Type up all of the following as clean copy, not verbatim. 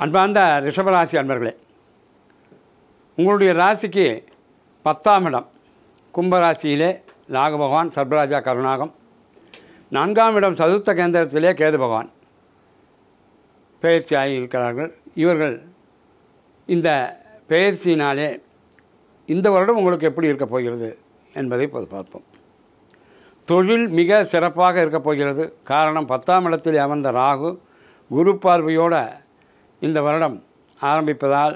அன்பார்ந்த ரிஷபராசி அன்பர்களே, உங்களுடைய ராசிக்கு 10ஆம் இடம் கும்பராசியிலே ராகு பகவான் சர்பராஜா கருணாகம், 4ஆம் இடம் சதுர்த்த கேந்திரத்திலே கேது பகவான் பெயர்ச்சியாகி இருக்கிறார்கள். இவர்கள் இந்த பெயர்ச்சியினாலே இந்த வருடம் உங்களுக்கு எப்படி இருக்கப் போகிறது என்பதை இப்போது பார்ப்போம். தொழில் மிக சிறப்பாக இருக்கப் போகிறது. காரணம், 10ஆம் இடத்தில் அமர்ந்த ராகு குரு பார்வையோடு இந்த வருடம் ஆரம்பிப்பதால்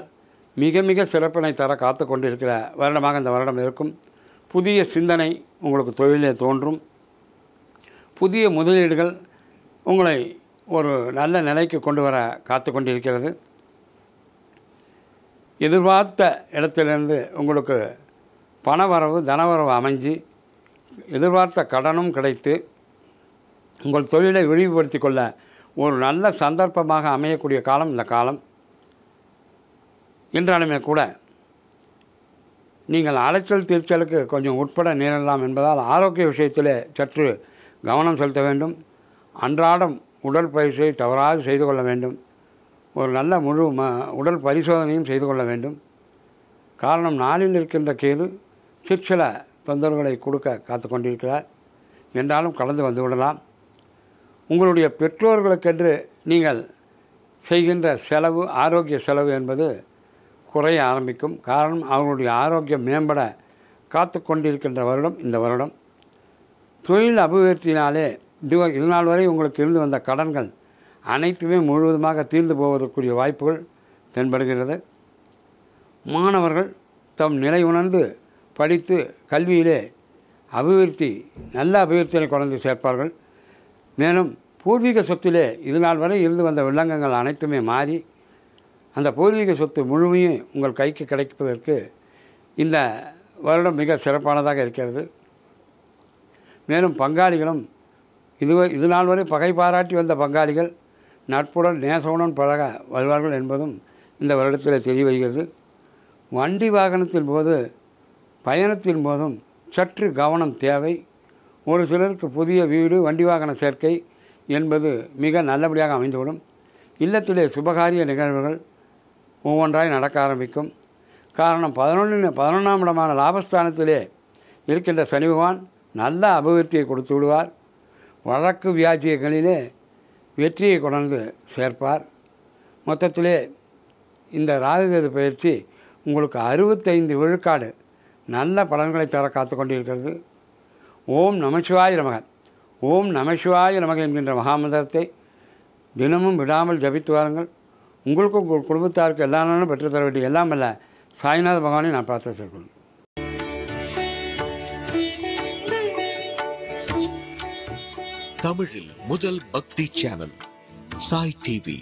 மிக மிக சிறப்பினை தர காத்து கொண்டிருக்கிற வருடமாக இந்த வருடம் இருக்கும். புதிய சிந்தனை உங்களுக்கு தொழிலே தோன்றும். புதிய முதலீடுகள் உங்களை ஒரு நல்ல நிலைக்கு கொண்டு வர காத்து கொண்டிருக்கிறது. எதிர்பார்த்த இடத்திலிருந்து உங்களுக்கு பணவரவு தனவரவு அமைஞ்சு எதிர்பார்த்த கடனும் கிடைத்து உங்கள் தொழிலை விரிவுபடுத்தி கொள்ள ஒரு நல்ல சந்தர்ப்பமாக அமையக்கூடிய காலம் இந்த காலம். என்றாலுமே கூட நீங்கள் அலைச்சல் திருச்சலுக்கு கொஞ்சம் உட்பட நேரலாம் என்பதால் ஆரோக்கிய விஷயத்தில் சற்று கவனம் செலுத்த வேண்டும். அன்றாடம் உடல் பயிற்சியை தவறாது செய்து கொள்ள வேண்டும். ஒரு நல்ல முழு உடல் பரிசோதனையும் செய்து கொள்ள வேண்டும். காரணம், நாளில் இருக்கின்ற கேது சிற்சில தொந்தரவுகளை கொடுக்க காத்து கொண்டிருக்கிறார். என்றாலும் கலந்து வந்து விடலாம். உங்களுடைய பெற்றோர்களுக்கென்று நீங்கள் செய்கின்ற செலவு, ஆரோக்கிய செலவு என்பது குறைய ஆரம்பிக்கும். காரணம், அவர்களுடைய ஆரோக்கியம் மேம்பட காத்து கொண்டிருக்கின்ற வருடம் இந்த வருடம். தொழில் அபிவிருத்தினாலே இதுநாள் வரை உங்களுக்கு இருந்து வந்த கடன்கள் அனைத்துமே முழுவதுமாக தீர்ந்து போவதற்குரிய வாய்ப்புகள் தென்படுகிறது. மாணவர்கள் தம் நிலை உணர்ந்து படித்து கல்வியிலே நல்ல அபிவிருத்தியை கொண்டு சேர்ப்பார்கள். மேலும் பூர்வீக சொத்திலே இதுநாள் வரை இருந்து வந்த வில்லங்கங்கள் அனைத்துமே மாறி அந்த பூர்வீக சொத்து முழுமையும் உங்கள் கைக்கு கிடைப்பதற்கு இந்த வருடம் மிக சிறப்பானதாக இருக்கிறது. மேலும் பங்காளிகளும் இதுநாள் வரை பகை பாராட்டி வந்த பங்காளிகள் நட்புடன் நேசவுடன் பழக வருவார்கள் என்பதும் இந்த வருடத்தில் தெரிய வருகிறது. வண்டி வாகனத்தின் போது பயணத்தின் போதும் சற்று கவனம் தேவை. ஒரு சிலருக்கு புதிய வீடு வண்டி வாகன சேர்க்கை என்பது மிக நல்லபடியாக அமைந்துவிடும். இல்லத்திலே சுபகாரிய நிகழ்வுகள் ஒவ்வொன்றாய் நடக்க ஆரம்பிக்கும். காரணம், 11ஆம் இடமான லாபஸ்தானத்திலே இருக்கின்ற சனி பகவான் நல்ல அபிவிருத்தியை கொடுத்து விடுவார். வழக்கு வியாஜியங்களிலே வெற்றியை கொண்டு சேர்ப்பார். மொத்தத்திலே இந்த ராகுகேது பயிற்சி உங்களுக்கு 65 விழுக்காடு நல்ல பலன்களை தர காத்து கொண்டிருக்கிறது. ஓம் நமசிவாய நமக, ஓம் நமசிவாய நமக என்கின்ற மகாமந்திரத்தை தினமும் விடாமல் ஜபித்து வாருங்கள். உங்களுக்கும் உங்கள் குடும்பத்தாருக்கு எல்லா நாளும் பெற்றுத்தர வேண்டிய எல்லாம் அல்ல சாய்நாத பகவானை நான் பார்த்து சேர்க்கணும். தமிழில் முதல் பக்தி சேனல் சாய் டிவி.